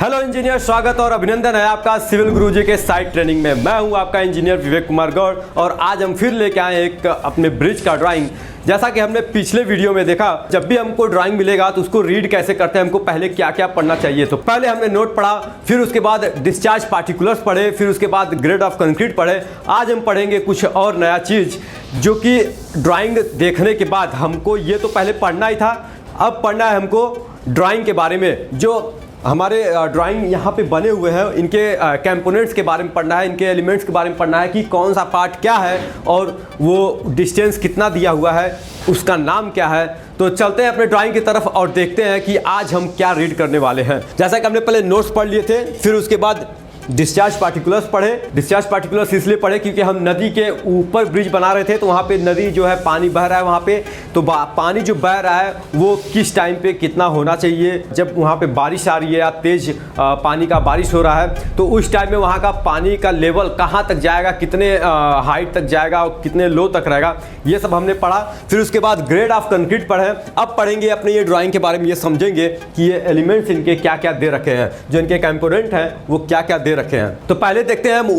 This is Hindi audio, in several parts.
हेलो इंजीनियर, स्वागत और अभिनंदन है आपका सिविल गुरुजी के साइट ट्रेनिंग में। मैं हूं आपका इंजीनियर विवेक कुमार गौड़ और आज हम फिर लेके आए एक अपने ब्रिज का ड्राइंग। जैसा कि हमने पिछले वीडियो में देखा, जब भी हमको ड्राइंग मिलेगा तो उसको रीड कैसे करते हैं, हमको पहले क्या क्या पढ़ना चाहिए। तो पहले हमने नोट पढ़ा, फिर उसके बाद डिस्चार्ज पार्टिकुलर्स पढ़े, फिर उसके बाद ग्रेड ऑफ कंक्रीट पढ़े। आज हम पढ़ेंगे कुछ और नया चीज़ जो कि ड्राइंग देखने के बाद हमको ये तो पहले पढ़ना ही था, अब पढ़ना है हमको ड्राइंग के बारे में। जो हमारे ड्राइंग यहाँ पे बने हुए हैं इनके कंपोनेंट्स के बारे में पढ़ना है, इनके एलिमेंट्स के बारे में पढ़ना है कि कौन सा पार्ट क्या है और वो डिस्टेंस कितना दिया हुआ है, उसका नाम क्या है। तो चलते हैं अपने ड्राइंग की तरफ और देखते हैं कि आज हम क्या रीड करने वाले हैं। जैसा कि हमने पहले नोट्स पढ़ लिए थे, फिर उसके बाद डिस्चार्ज पार्टिकुलर्स पढ़े। डिस्चार्ज पार्टिकुलर्स इसलिए पढ़े क्योंकि हम नदी के ऊपर ब्रिज बना रहे थे, तो वहाँ पे नदी जो है पानी बह रहा है वहाँ पे, तो पानी जो बह रहा है वो किस टाइम पे कितना होना चाहिए। जब वहाँ पे बारिश आ रही है या तेज पानी का बारिश हो रहा है तो उस टाइम में वहाँ का पानी का लेवल कहाँ तक जाएगा, कितने हाइट तक जाएगा और कितने लो तक रहेगा, ये सब हमने पढ़ा। फिर उसके बाद ग्रेड ऑफ कंक्रीट पढ़े। अब पढ़ेंगे अपने ये ड्राइंग के बारे में, ये समझेंगे कि ये एलिमेंट्स इनके क्या क्या दे रखे हैं, जो इनके कंपोनेंट हैं वो क्या क्या दे रखे हैं। तो पहले देखते हैं हम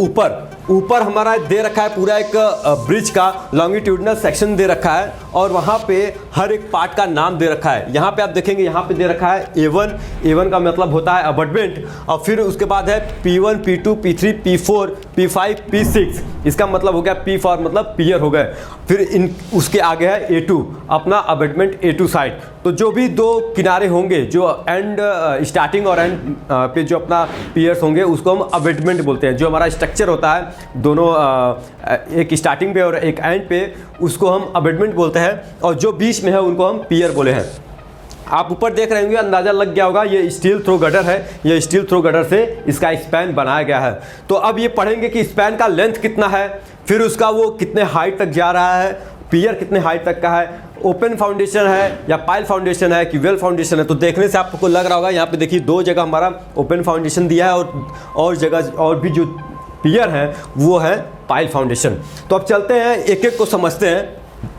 ऊपर हमारा दे रखा है पूरा एक ब्रिज का लॉन्गिट्यूडनल सेक्शन दे रखा है और वहाँ पे हर एक पार्ट का नाम दे रखा है। यहाँ पे आप देखेंगे, यहाँ पे दे रखा है A1 का मतलब होता है अबटमेंट, और फिर उसके बाद है P1, P2, P3, P4, P5, P6, इसका मतलब हो गया P फॉर मतलब पियर हो गए। फिर उसके आगे है A2, अपना अबटमेंट A2 साइड। तो जो भी दो किनारे होंगे, जो एंड स्टार्टिंग और एंड पे जो अपना पियर्स होंगे उसको हम अबटमेंट बोलते हैं। जो हमारा स्ट्रक्चर होता है दोनों एक स्टार्टिंग पे और एक एंड पे, उसको हम अबटमेंट बोलते हैं, और जो बीच में है उनको हम पियर बोले हैं। आप ऊपर देख रहे होंगे, अंदाज़ा लग गया होगा, ये स्टील थ्रो गटर है। ये स्टील थ्रो गटर से इसका स्पैन बनाया गया है। तो अब ये पढ़ेंगे कि स्पैन का लेंथ कितना है, फिर उसका वो कितने हाइट तक जा रहा है, पियर कितने हाइट तक का है, ओपन फाउंडेशन है या पाइल फाउंडेशन है कि वेल फाउंडेशन है। तो देखने से आपको लग रहा होगा, यहाँ पे देखिए दो जगह हमारा ओपन फाउंडेशन दिया है और जगह और भी जो पियर है वो है पाइल फाउंडेशन। तो अब चलते हैं एक एक को समझते हैं,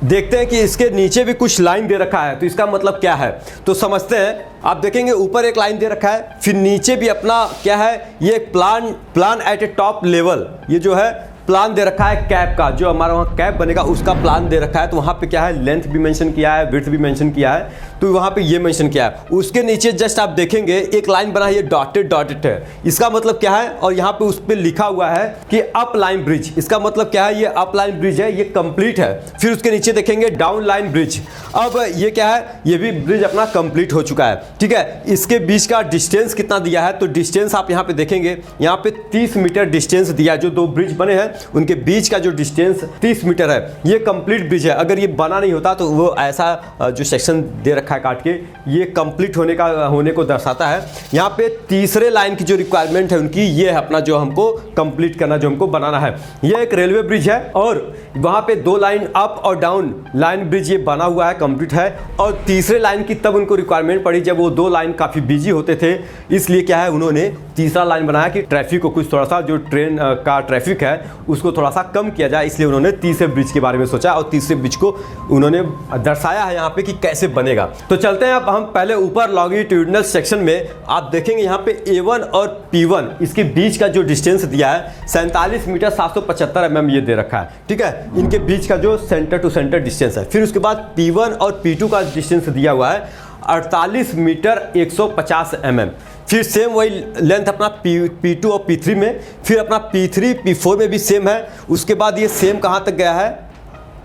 देखते हैं कि इसके नीचे भी कुछ लाइन दे रखा है तो इसका मतलब क्या है। तो समझते हैं, आप देखेंगे ऊपर एक लाइन दे रखा है, फिर नीचे भी अपना क्या है, ये plan at A top level, ये जो है प्लान दे रखा है कैप का, जो हमारा वहाँ कैप बनेगा उसका प्लान दे रखा है। तो वहाँ पे क्या है, लेंथ भी मेंशन किया है, विड्थ भी मेंशन किया है, तो वहाँ पे ये मेंशन किया है। उसके नीचे जस्ट आप देखेंगे एक लाइन बना है, ये डॉटेड है, इसका मतलब क्या है, और यहाँ पे उस पर लिखा हुआ है कि अप लाइन ब्रिज, इसका मतलब क्या है, ये अप लाइन ब्रिज है, ये कंप्लीट है। फिर उसके नीचे देखेंगे डाउन लाइन ब्रिज, अब ये क्या है, ये भी ब्रिज अपना कंप्लीट हो चुका है। ठीक है, इसके बीच का डिस्टेंस कितना दिया है, तो डिस्टेंस आप यहाँ पे देखेंगे, यहाँ पे 30 मीटर डिस्टेंस दिया है। जो दो ब्रिज बने हैं उनके बीच का जो डिस्टेंस 30 मीटर है। ये कंप्लीट ब्रिज है, अगर ये बना नहीं होता तो वो ऐसा जो सेक्शन दे रखा है काट के, ये कंप्लीट होने को दर्शाता है। यहाँ पे तीसरे लाइन की जो रिक्वायरमेंट है उनकी, ये है अपना जो हमको कंप्लीट करना, जो हमको बनाना है। ये एक रेलवे ब्रिज है और वहाँ पे दो लाइन अप और डाउन लाइन ब्रिज ये बना हुआ है, कंप्लीट है। और तीसरे लाइन की तब उनको रिक्वायरमेंट पड़ी जब वो दो लाइन काफ़ी बिजी होते थे, इसलिए क्या है, उन्होंने तीसरा लाइन बनाया कि ट्रैफिक को कुछ थोड़ा सा, जो ट्रेन का ट्रैफिक है उसको थोड़ा सा कम किया जाए, इसलिए उन्होंने तीसरे ब्रिज के बारे में सोचा और तीसरे ब्रिज को उन्होंने दर्शाया है यहाँ पे कि कैसे बनेगा। तो चलते हैं अब हम पहले ऊपर लॉन्गिट्यूडनल सेक्शन में। आप देखेंगे यहाँ पे A1 और P1 इसके बीच का जो डिस्टेंस दिया है 47 मीटर 775 mm ये दे रखा है। ठीक है, इनके बीच का जो सेंटर टू सेंटर डिस्टेंस है। फिर उसके बाद P1 और P2 का डिस्टेंस दिया हुआ है 48 मीटर 150 mm। फिर सेम वही लेंथ अपना P2 और P3 में, फिर अपना P3 P4 में भी सेम है। उसके बाद ये सेम कहाँ तक गया है,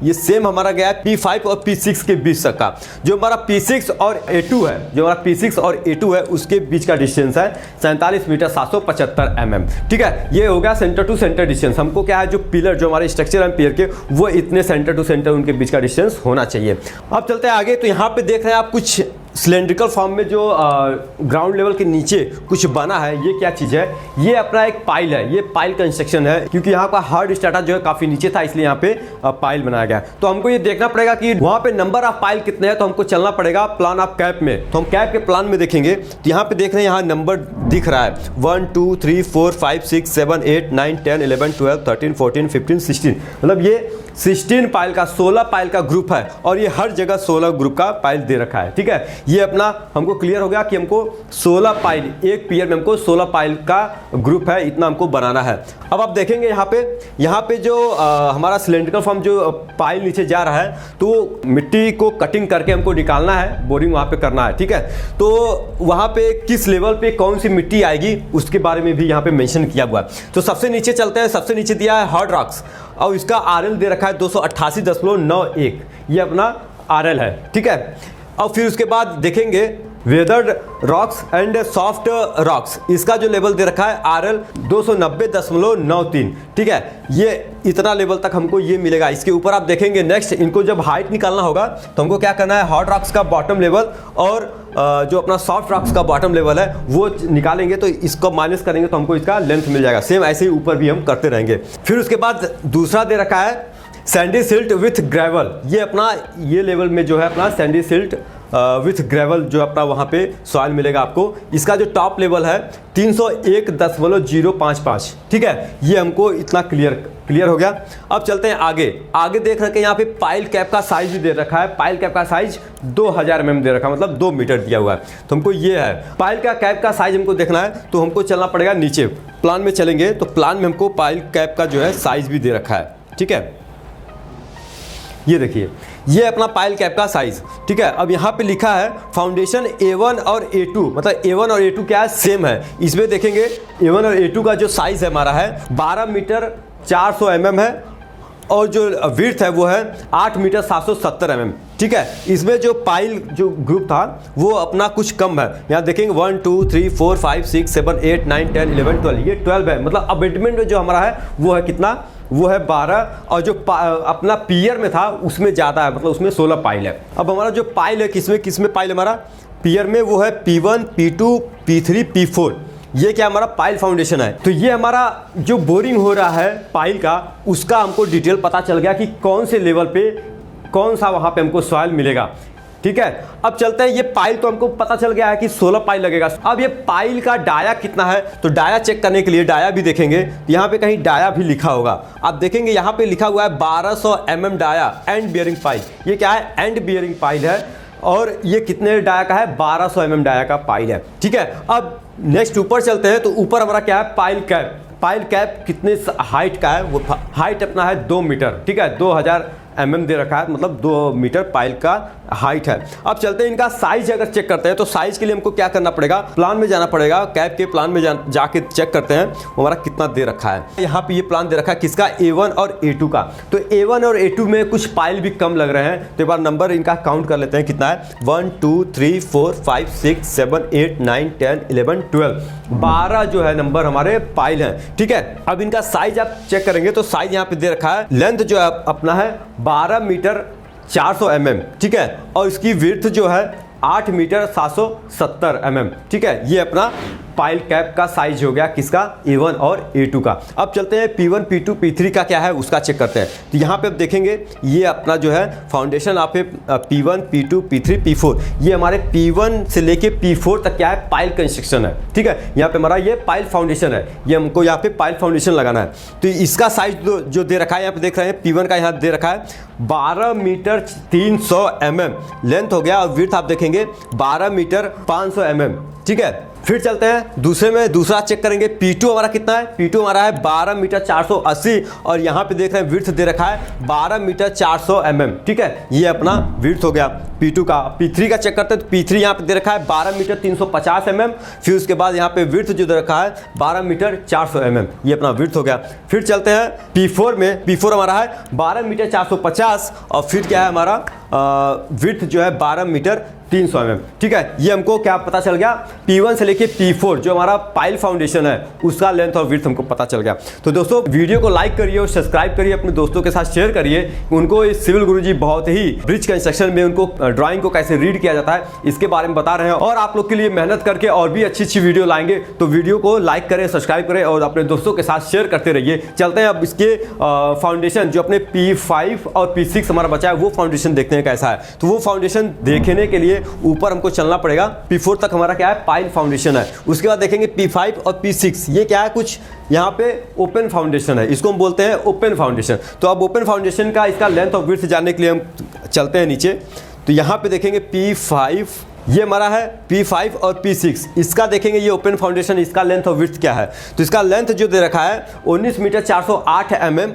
ये सेम हमारा गया है P5 और P6 के बीच तक का। जो हमारा P6 और A2 है, जो हमारा P6 और A2 है उसके बीच का डिस्टेंस है 47 मीटर 775 mm। ठीक है, ये हो गया सेंटर टू सेंटर डिस्टेंस। हमको क्या है, जो पिलर जो हमारे स्ट्रक्चर है पिलर के, वो इतने सेंटर टू सेंटर उनके बीच का डिस्टेंस होना चाहिए। अब चलते हैं आगे। तो यहाँ पे देख रहे हैं आप कुछ सिलेंड्रिकल फॉर्म में जो ग्राउंड लेवल के नीचे कुछ बना है, ये क्या चीज़ है, ये अपना एक पाइल है, ये पाइल कंस्ट्रक्शन है। क्योंकि यहाँ का हार्ड स्ट्रैटा जो है काफ़ी नीचे था, इसलिए यहाँ पे पाइल बनाया गया। तो हमको ये देखना पड़ेगा कि वहाँ पे नंबर ऑफ पाइल कितने हैं, तो हमको चलना पड़ेगा प्लान ऑफ कैप में। तो हम कैप के प्लान में देखेंगे तो यहाँ पे देख रहे हैं, यहाँ नंबर दिख रहा है 1 2 3 4 5 6 7 8 9 10 11 12 13 14 15 16, मतलब ये 16 पाइल का 16 पाइल का ग्रुप है और ये हर जगह 16 ग्रुप का पाइल दे रखा है। ठीक है, ये अपना हमको क्लियर हो गया कि हमको 16 पाइल, एक पियर में हमको 16 पाइल का ग्रुप है, इतना हमको बनाना है। अब आप देखेंगे यहाँ पे जो हमारा सिलेंड्रिकल फॉर्म जो पाइल नीचे जा रहा है, तो मिट्टी को कटिंग करके हमको निकालना है, बोरिंग वहाँ पे करना है, ठीक है। तो वहाँ पे किस लेवल पे कौन सी मिट्टी आएगी उसके बारे में भी यहाँ पे मेंशन किया हुआ है। तो सबसे नीचे चलते हैं, सबसे नीचे दिया है हार्ड रॉक्स और इसका RL दे रखा है 288.91, ये अपना RL है, ठीक है। और फिर उसके बाद देखेंगे weathered rocks and soft rocks, इसका जो लेवल दे रखा है RL 290.93, ठीक है। ये इतना लेवल तक हमको ये मिलेगा। इसके ऊपर आप देखेंगे नेक्स्ट इनको जब हाइट निकालना होगा तो हमको क्या करना है, हार्ड रॉक्स का बॉटम लेवल और जो अपना सॉफ्ट रॉक्स का बॉटम लेवल है वो निकालेंगे, तो इसको माइनस करेंगे तो हमको इसका लेंथ मिल जाएगा। सेम ऐसे ही ऊपर भी हम करते रहेंगे। फिर उसके बाद दूसरा दे रखा है सैंडी सिल्ट विथ ग्रेवल, ये अपना ये लेवल में जो है अपना सैंडी सिल्ट विथ ग्रेवल जो अपना वहाँ पे सॉइल मिलेगा आपको। इसका जो टॉप लेवल है 301.055, ठीक है। ये हमको इतना क्लियर हो गया। अब चलते हैं आगे देख रखे हैं यहाँ पे पाइल कैप का साइज भी दे रखा है। पाइल कैप का साइज 2000 mm दे रखा है, मतलब 2 मीटर दिया हुआ है। तो हमको ये है पाइल का कैप का साइज हमको देखना है, तो हमको चलना पड़ेगा नीचे प्लान में चलेंगे। तो प्लान में हमको पाइल कैप का जो है साइज भी दे रखा है, ठीक है। ये देखिए ये अपना पाइल कैप का साइज, ठीक है। अब यहाँ पे लिखा है फाउंडेशन A1 और A2, मतलब A1 और A2 क्या है, सेम है। इसमें देखेंगे A1 और A2 का जो साइज है हमारा है 12 मीटर 400 mm है और जो विड्थ है वो है 8 मीटर 770 mm, ठीक है। इसमें जो पाइल जो ग्रुप था वो अपना कुछ कम है। यहाँ देखेंगे 1 2 3 4 5 6 7 8 9 10 11 12, ये 12 है। मतलब अबेटमेंट में जो हमारा है वो है कितना, वो है 12 और जो अपना पियर में था उसमें ज़्यादा है, मतलब उसमें 16 पाइल है। अब हमारा जो पाइल है किसमें पाइल हमारा पियर में वो है P1 P2 P3 P4, ये क्या हमारा पाइल फाउंडेशन है। तो ये हमारा जो बोरिंग हो रहा है पाइल का उसका हमको डिटेल पता चल गया कि कौन से लेवल पे कौन सा वहाँ पे हमको सॉइल मिलेगा, ठीक है। अब चलते हैं, ये पाइल तो हमको पता चल गया है कि 16 पाइल लगेगा। अब ये पाइल का डाया कितना है, तो डाया चेक करने के लिए डाया भी देखेंगे। यहाँ पे कहीं डाया भी लिखा होगा, आप देखेंगे यहाँ पे लिखा हुआ है 1200 mm dia and bearing pile. ये क्या है, एंड बियरिंग पाइल है और ये कितने डाया का है, 1200 mm डाया का पाइल है, ठीक है। अब नेक्स्ट ऊपर चलते हैं, तो ऊपर हमारा क्या है, पाइल कैप। पाइल कैप कितने हाइट का है, वो हाइट अपना है 2 मीटर, ठीक है। 2000 mm दे रखा है, मतलब 2 मीटर पाइल का हाइट है। अब चलते हैं इनका साइज अगर चेक करते हैं, तो साइज के लिए हमको क्या करना पड़ेगा, प्लान में जाना पड़ेगा। कैप के प्लान में जाके चेक करते हैं हमारा कितना दे रखा है। यहाँ पे ये प्लान दे रखा है किसका, A1 और A2 का। तो A1 और A2 में कुछ पाइल भी कम लग रहे हैं, तो एक बार नंबर इनका काउंट कर लेते हैं कितना है। 1 2 3 4 5 6 7 8 9 10 11 12, 12 जो है नंबर हमारे पाइल हैं, ठीक है। अब इनका साइज आप चेक करेंगे तो साइज यहाँ पे दे रखा है, लेंथ जो है अपना है 12 मीटर 400 mm, ठीक है। और इसकी विड्थ जो है 8 मीटर 770 mm, ठीक है। ये अपना पाइल कैप का साइज हो गया किसका, A1 और A2 का। अब चलते हैं P1 P2 P3 का क्या है उसका चेक करते हैं। तो यहाँ पे आप देखेंगे ये अपना जो है फाउंडेशन आप P1 P2 P3 P4, ये हमारे P1 से लेके P4 तक क्या है, पाइल कंस्ट्रक्शन है, ठीक है। यहाँ पे हमारा ये पाइल फाउंडेशन है, ये हमको यहाँ पे पाइल फाउंडेशन लगाना है। तो इसका साइज जो दे रखा है, यहाँ पे देख रहे हैं P1 का यहाँ दे रखा है 12 मीटर 300 mm लेंथ हो गया, और विड्थ आप देखेंगे 12 मीटर 500 mm, ठीक है। फिर चलते हैं दूसरा चेक करेंगे। P2 हमारा कितना है, P2 हमारा है 12 मीटर 480 और यहाँ पे देख रहे हैं विड्थ दे रखा है 12 मीटर 400 mm, ठीक है। ये अपना विड्थ हो गया P2 का। P3 का चेक करते हैं, तो P3 यहाँ पे दे रखा है 12 मीटर 350 mm, फिर उसके बाद यहाँ पे विड्थ जो दे रखा है 12 मीटर 400 mm, ये अपना विड्थ हो गया। फिर चलते हैं P4 में, P4 हमारा है 12 मीटर 450 और फिर क्या है हमारा विड्थ जो है 12 मीटर 300 mm, ठीक है। ये हमको क्या पता चल गया, P1 से लेके P4 जो हमारा पाइल फाउंडेशन है उसका लेंथ और विड्थ हमको पता चल गया। तो दोस्तों वीडियो को लाइक करिए और सब्सक्राइब करिए, अपने दोस्तों के साथ शेयर करिए। उनको इस सिविल गुरुजी बहुत ही ब्रिज कंस्ट्रक्शन में उनको ड्राइंग को कैसे रीड किया जाता है इसके बारे में बता रहे हैं, और आप लोग के लिए मेहनत करके और भी अच्छी वीडियो लाएंगे। तो वीडियो को लाइक करें, सब्सक्राइब करें और अपने दोस्तों के साथ शेयर करते रहिए। चलते हैं अब इसके फाउंडेशन जो अपने P5 और P6 हमारा बचा है वो फाउंडेशन देखते हैं कैसा है। तो वो फाउंडेशन देखने के लिए ऊपर हमको चलना पड़ेगा। P4 तक हमारा क्या है, पाइल फाउंडेशन है। उसके बाद देखेंगे P5 और P6, ये क्या है, कुछ यहाँ पे ओपन फाउंडेशन है, इसको हम बोलते हैं ओपन फाउंडेशन। तो अब ओपन फाउंडेशन का इसका लेंथ और विड्थ जानने के लिए हम चलते हैं नीचे। तो यहाँ पे देखेंगे P5, ये हमारा है P5 और P6। इसका देखेंगे ये ओपन फाउंडेशन, इसका लेंथ और विड्थ क्या है। तो इसका लेंथ जो दे रखा है 19 मीटर 408 mm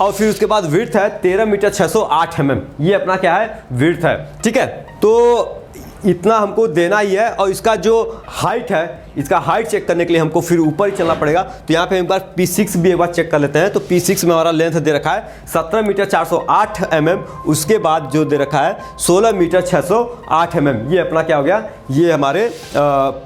और फिर उसके बाद विड्थ है 13 मीटर 608 mm। ये अपना क्या है, विड्थ है। ठीक है, तो इतना हमको देना ही है। और इसका जो हाइट है, इसका हाइट चेक करने के लिए हमको फिर ऊपर ही चलना पड़ेगा। तो यहाँ पे एक बार P6 भी एक बार चेक कर लेते हैं। तो P6 में हमारा लेंथ दे रखा है 17 मीटर 408 mm। उसके बाद जो दे रखा है 16 मीटर 608 mm। ये अपना क्या हो गया, ये हमारे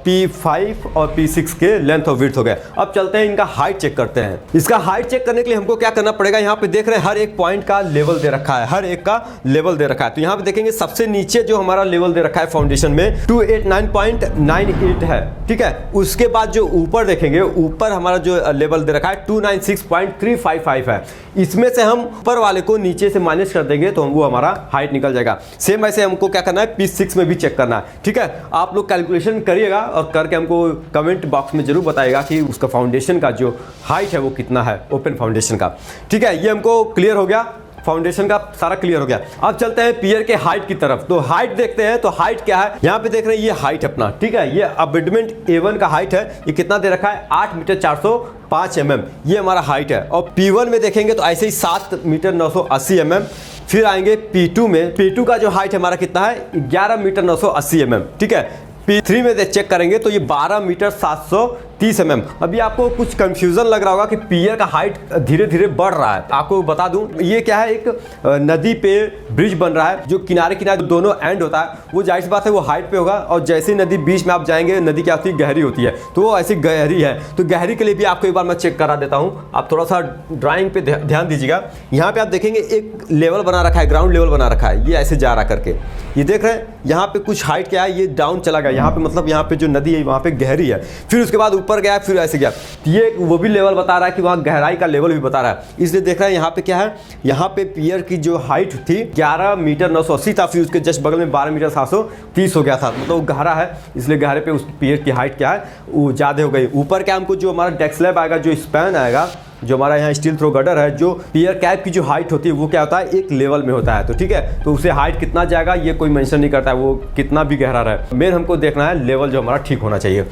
P5 और P6 के लेंथ और विड्थ हो गए। अब चलते हैं इनका हाइट चेक करते हैं। इसका हाइट चेक करने के लिए हमको क्या करना पड़ेगा, यहाँ पे देख रहे हैं हर एक पॉइंट का लेवल दे रखा है, हर एक का लेवल दे रखा है। तो यहाँ पे देखेंगे सबसे नीचे जो हमारा लेवल दे रखा है फाउंडेशन में 289.98 है। ठीक है, उसके बाद जो ऊपर देखेंगे, ऊपर हमारा जो लेवल दे रखा है 296.355 है। इसमें से हम ऊपर वाले को नीचे से माइनस कर देंगे तो वो हमारा हाइट निकल जाएगा। सेम ऐसे हमको क्या करना है, P6 में भी चेक करना है। ठीक है, आप लोग कैलकुलेशन करिएगा और करके हमको कमेंट बॉक्स में जरूर बताइएगा कि उसका फाउंडेशन का जो हाइट है वो कितना है, ओपन फाउंडेशन का। ठीक है, ये हमको क्लियर हो गया, फाउंडेशन का सारा क्लियर हो गया। अब चलते हैं पियर के हाइट की तरफ। तो हाइट देखते हैं, तो हाइट क्या है, यहाँ पे देख रहे हैं ये हाइट अपना। ठीक है, ये अबेटमेंट A1 का हाइट है, ये कितना दे रखा है 8 मीटर 405 mm। ये हमारा हाइट है। और P1 में देखेंगे तो ऐसे ही 7 मीटर 980 mm। फिर आएंगे P2 में, P2 का जो हाइट हमारा कितना है 11 मीटर 980 mm। ठीक है, P3 में चेक करेंगे तो ये 12 मीटर 730 mm। अभी आपको कुछ कंफ्यूजन लग रहा होगा कि पियर का हाइट धीरे धीरे बढ़ रहा है। आपको बता दूं, ये क्या है, एक नदी पे ब्रिज बन रहा है, जो किनारे किनारे दोनों एंड होता है, वो जाहिर सी बात है वो हाइट पे होगा। और जैसे नदी बीच में आप जाएंगे, नदी क्या होती है, गहरी होती है, तो वो ऐसी गहरी है। तो गहरी के लिए भी आपको एक बार मैं चेक करा देता हूँ, आप थोड़ा सा ड्राइंग पे ध्यान दीजिएगा। यहाँ पे आप देखेंगे एक लेवल बना रखा है, ग्राउंड लेवल बना रखा है, ये ऐसे जा रहा करके, ये देख रहे हैं। यहाँ पे कुछ हाइट क्या है, ये डाउन चला गया यहाँ पे, मतलब यहाँ पे जो नदी है वहाँ पे गहरी है। फिर उसके बाद ऊपर गया, फिर ऐसे गया। ये वो भी लेवल बता रहा है कि वहाँ गहराई का लेवल भी बता रहा है। इसलिए देख रहे हैं यहाँ पे क्या है, यहाँ पे पियर की जो हाइट थी 11 मीटर 980 था, फिर उसके जस्ट बगल में 12 मीटर 730 हो गया था। मतलब वो गहरा है, इसलिए गहरे पे उस पियर की हाइट क्या है वो ज़्यादा हो गई। ऊपर क्या हमको जो हमारा डेक स्लैब आएगा, जो स्पैन आएगा, जो हमारा यहाँ स्टील थ्रो गटर है, जो पियर कैप की जो हाइट होती है वो क्या होता है, एक लेवल में होता है। तो ठीक है, तो उसे हाइट कितना जाएगा ये कोई मेंशन नहीं करता है, वो कितना भी गहरा रहे, मेन हमको देखना है लेवल जो हमारा ठीक होना चाहिए।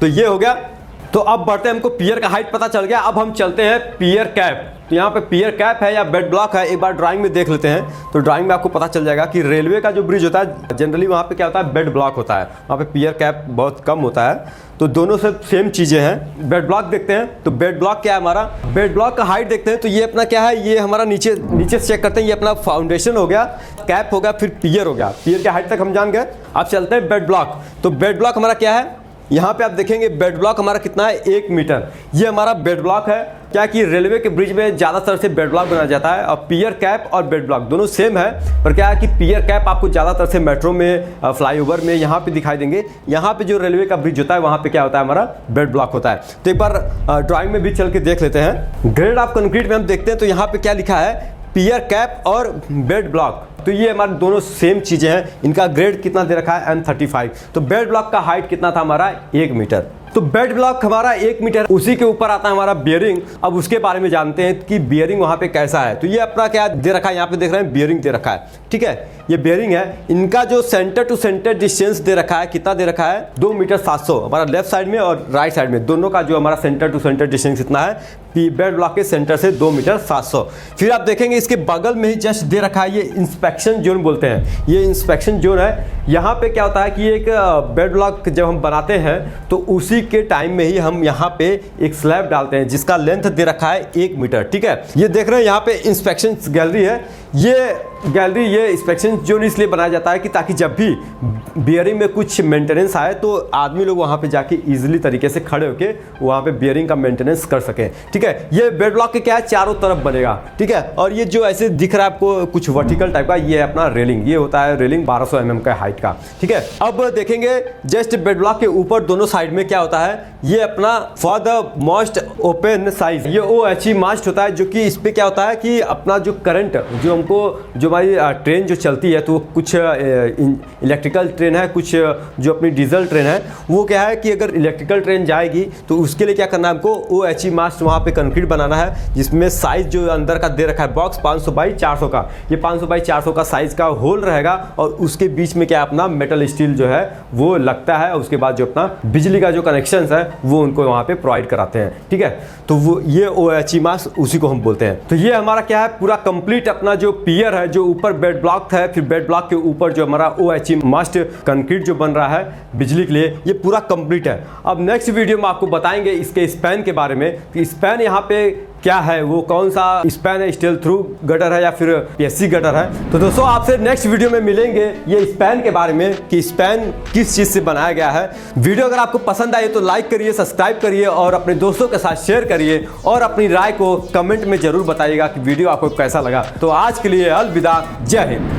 तो ये हो गया। तो अब बढ़ते हैं, हमको पियर का हाइट पता चल गया। अब हम चलते हैं पियर कैप। तो यहाँ पे पियर कैप है या बेड ब्लॉक है, एक बार ड्राइंग में देख लेते हैं। तो ड्राइंग में आपको पता चल जाएगा कि रेलवे का जो ब्रिज होता है जनरली वहाँ पे क्या होता है, बेड ब्लॉक होता है, वहाँ पे पियर कैप बहुत कम होता है। तो दोनों से सेम चीज़ें हैं। बेड ब्लॉक देखते हैं, तो बेड ब्लॉक क्या है हमारा, बेड ब्लॉक का हाइट देखते हैं। तो ये अपना क्या है, ये हमारा नीचे से चेक करते हैं, ये अपना फाउंडेशन हो गया, कैप हो गया, फिर पियर हो गया। पियर के हाइट तक हम जान गए। अब चलते हैं बेड ब्लॉक। तो बेड ब्लॉक हमारा क्या है, यहाँ पे आप देखेंगे बेड ब्लॉक हमारा कितना है 1 मीटर। ये हमारा बेड ब्लॉक है। क्या कि रेलवे के ब्रिज में ज़्यादातर से बेड ब्लॉक बनाया जाता है, और पियर कैप और बेड ब्लॉक दोनों सेम है। पर क्या है कि पियर कैप आपको ज़्यादातर से मेट्रो में, फ्लाईओवर में यहाँ पे दिखाई देंगे। यहाँ पे जो रेलवे का ब्रिज होता है वहाँ पे क्या होता है, हमारा बेड ब्लॉक होता है। तो एक बार ड्राइंग में भी चल के देख लेते हैं। ग्रेड ऑफ कंक्रीट में हम देखते हैं, तो यहाँ पे क्या लिखा है, पियर कैप और बेड ब्लॉक। तो ये हमारे दोनों सेम चीज़ें हैं। इनका ग्रेड कितना दे रखा है, M35। तो बेड ब्लॉक का हाइट कितना था हमारा, 1 मीटर। तो बेड ब्लॉक हमारा 1 मीटर, उसी के ऊपर आता है हमारा बियरिंग। अब उसके बारे में जानते हैं कि बियरिंग वहाँ पे कैसा है। तो ये अपना क्या दे रखा है, यहाँ पे देख रहे हैं बियरिंग दे रखा है। ठीक है, ये बियरिंग है। इनका जो सेंटर टू सेंटर डिस्टेंस दे रखा है, कितना दे रखा है, 2 मीटर 700 हमारा लेफ्ट साइड में और राइट साइड में, दोनों का जो हमारा सेंटर टू सेंटर डिस्टेंस कितना है, बेड ब्लॉक के सेंटर से 2 मीटर 700। फिर आप देखेंगे इसके बगल में ही जस्ट दे रखा है, ये इंस्पेक्शन जोन बोलते हैं। ये इंस्पेक्शन जोन है। यहाँ पे क्या होता है कि एक बेड ब्लॉक जब हम बनाते हैं तो उसी के टाइम में ही हम यहाँ पे एक स्लैब डालते हैं, जिसका लेंथ दे रखा है 1 मीटर। ठीक है, ये देख रहे हैं यहाँ पे इंस्पेक्शन गैलरी है। ये गैलरी, ये इंस्पेक्शन जोन इसलिए बनाया जाता है कि ताकि जब भी बियरिंग में कुछ मेंटेनेंस आए तो आदमी लोग वहाँ पे जाके इजीली तरीके से खड़े होके वहाँ पे बियरिंग का मेंटेनेंस कर सकें। ठीक है, ये बेड ब्लॉक के क्या है, चारों तरफ बनेगा। ठीक है, और ये जो ऐसे दिख रहा है आपको कुछ वर्टिकल टाइप का, ये अपना रेलिंग, ये होता है रेलिंग 1200 mm का हाइट का। ठीक है, अब देखेंगे जस्ट बेड ब्लॉक के ऊपर दोनों साइड में क्या होता है, ये अपना for the most open size, ये OHE मास्ट होता है, जो कि इस पे क्या होता है कि अपना जो करंट, जो हमको जो जो हमारी ट्रेन जो चलती है तो वो कुछ इलेक्ट्रिकल ट्रेन है, कुछ जो अपनी डीजल ट्रेन है। वो क्या है कि अगर इलेक्ट्रिकल ट्रेन जाएगी तो उसके लिए क्या करना है हमको, OHE मास्ट वहाँ पे कंक्रीट बनाना है, जिसमें साइज जो अंदर का दे रखा है बॉक्स 500 बाई 400 का, ये 500 बाई 400 का साइज का होल रहेगा और उसके बीच में क्या अपना मेटल स्टील जो है वो लगता है। उसके बाद जो अपना बिजली का जो कनेक्शन है वो उनको वहाँ पे प्रोवाइड कराते हैं, ठीक है। तो वो ये OHE मास्ट उसी को हम बोलते हैं। तो ये हमारा क्या है पूरा कंप्लीट अपना जो पियर है, जो ऊपर बेड ब्लॉक है, फिर बेड ब्लॉक के ऊपर जो हमारा OHE मास्ट कंक्रीट जो बन रहा है बिजली के लिए, ये पूरा कंप्लीट है। अब नेक्स्ट वीडियो में आपको बताएंगे इसके स्पैन के बारे में कि स्पैन यहाँ पे क्या है, वो कौन सा स्पैन है, स्टील थ्रू गटर है या फिर PSC गटर है। तो दोस्तों आपसे नेक्स्ट वीडियो में मिलेंगे ये स्पैन के बारे में कि स्पैन किस चीज़ से बनाया गया है। वीडियो अगर आपको पसंद आई तो लाइक करिए, सब्सक्राइब करिए और अपने दोस्तों के साथ शेयर करिए और अपनी राय को कमेंट में जरूर बताइएगा कि वीडियो आपको कैसा लगा। तो आज के लिए अलविदा, जय हिंद।